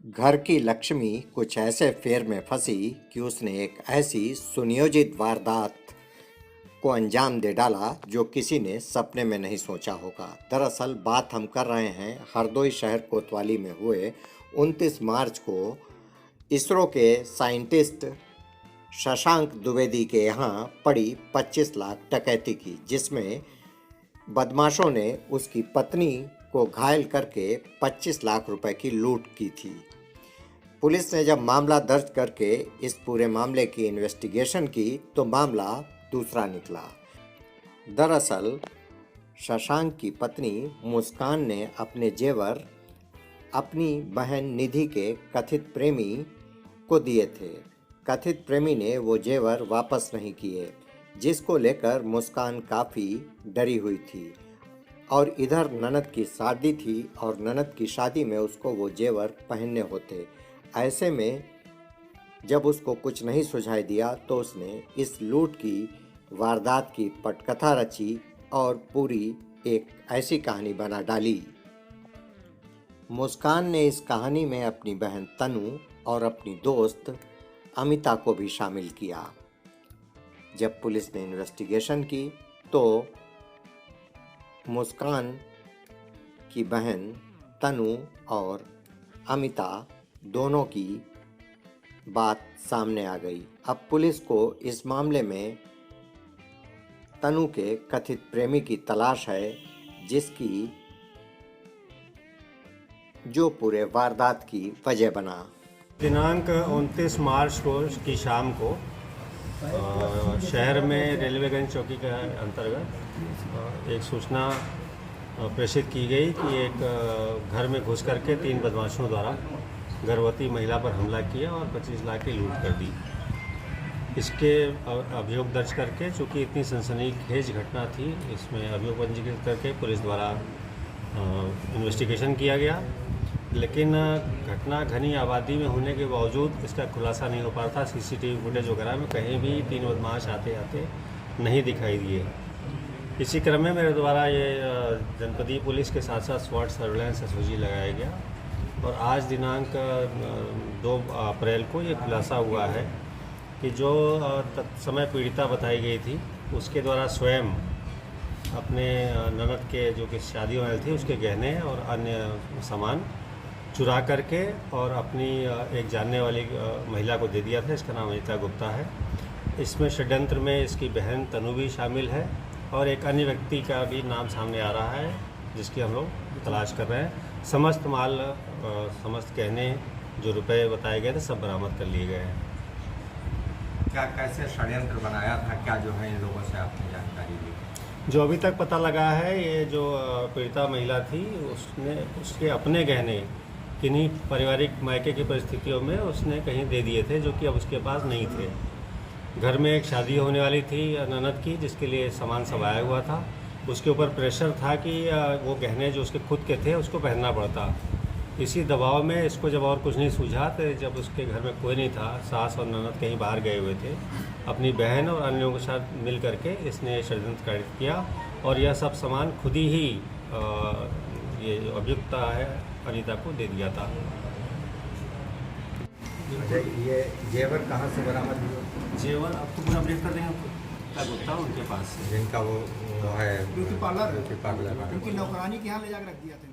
घर की लक्ष्मी कुछ ऐसे फेर में फंसी कि उसने एक ऐसी सुनियोजित वारदात को अंजाम दे डाला जो किसी ने सपने में नहीं सोचा होगा। दरअसल बात हम कर रहे हैं हरदोई शहर कोतवाली में हुए 29 मार्च को इसरो के साइंटिस्ट शशांक द्विवेदी के यहाँ पड़ी 25 लाख डकैती की, जिसमें बदमाशों ने उसकी पत्नी को घायल करके 25 लाख रुपए की लूट की थी। पुलिस ने जब मामला दर्ज करके इस पूरे मामले की इन्वेस्टिगेशन की तो मामला दूसरा निकला। दरअसल शशांक की पत्नी मुस्कान ने अपने जेवर अपनी बहन निधि के कथित प्रेमी को दिए थे। कथित प्रेमी ने वो जेवर वापस नहीं किए, जिसको लेकर मुस्कान काफ़ी डरी हुई थी। और इधर ननद की शादी थी और ननद की शादी में उसको वो जेवर पहनने होते। ऐसे में जब उसको कुछ नहीं सुझाई दिया तो उसने इस लूट की वारदात की पटकथा रची और पूरी एक ऐसी कहानी बना डाली। मुस्कान ने इस कहानी में अपनी बहन तनु और अपनी दोस्त अमिता को भी शामिल किया। जब पुलिस ने इन्वेस्टिगेशन की तो मुस्कान की बहन तनु और अमिता दोनों की बात सामने आ गई। अब पुलिस को इस मामले में तनु के कथित प्रेमी की तलाश है, जो पूरे वारदात की वजह बना। दिनांक 29 मार्च को की शाम को शहर में रेलवेगंज चौकी के अंतर्गत एक सूचना प्रेषित की गई कि एक घर में घुस करके 3 बदमाशों द्वारा गर्भवती महिला पर हमला किया और 25 लाख की लूट कर दी। इसके अभियोग दर्ज करके, चूँकि इतनी सनसनीखेज घटना थी, इसमें अभियोग पंजीकृत करके पुलिस द्वारा इन्वेस्टिगेशन किया गया। लेकिन घटना घनी आबादी में होने के बावजूद इसका खुलासा नहीं हो पा रहा था। सीसीटीवी फुटेज वगैरह में कहीं भी 3 बदमाश आते आते नहीं दिखाई दिए। इसी क्रम में मेरे द्वारा ये जनपदीय पुलिस के साथ साथ स्वॉट सर्वेलेंस एसओजी लगाया गया और आज दिनांक 2 अप्रैल को ये खुलासा हुआ है कि जो तत्समय पीड़िता बताई गई थी उसके द्वारा स्वयं अपने ननद के जो कि शादी वाले थी उसके गहने और अन्य सामान चुरा करके और अपनी एक जानने वाली महिला को दे दिया था। इसका नाम अनिता गुप्ता है। इसमें षड्यंत्र में इसकी बहन तनु भी शामिल है और एक अन्य व्यक्ति का भी नाम सामने आ रहा है जिसकी हम लोग तलाश कर रहे हैं। समस्त माल, समस्त गहने जो रुपए बताए गए थे सब बरामद कर लिए गए हैं। क्या कैसे षड्यंत्र बनाया था, क्या जो है इन लोगों से आपने जानकारी ली? जो अभी तक पता लगा है, ये जो पीड़िता महिला थी उसके अपने गहने किन्हीं पारिवारिक मायके की परिस्थितियों में उसने कहीं दे दिए थे जो कि अब उसके पास नहीं थे। घर में एक शादी होने वाली थी ननद की, जिसके लिए सामान सब आया हुआ था। उसके ऊपर प्रेशर था कि वो गहने जो उसके खुद के थे उसको पहनना पड़ता। इसी दबाव में इसको जब और कुछ नहीं सूझा तो जब उसके घर में कोई नहीं था, सास और ननद कहीं बाहर गए हुए थे, अपनी बहन और अन्य लोगों के साथ मिल करके इसने षड्यंत्र कारित किया और यह सब सामान खुद ही ये अभियुक्त है अनीता को दे दिया था। अच्छा, ये जेवर कहाँ से बरामद हुआ? जेवर आपको पूरा ब्रीफ कर देंगे। क्या गुप्ता उनके पास से, जिनका वो है ब्यूटी पार्लर, ब्यूटी पार्लर, क्योंकि नौकरानी के यहाँ ले जाकर रख दिया था।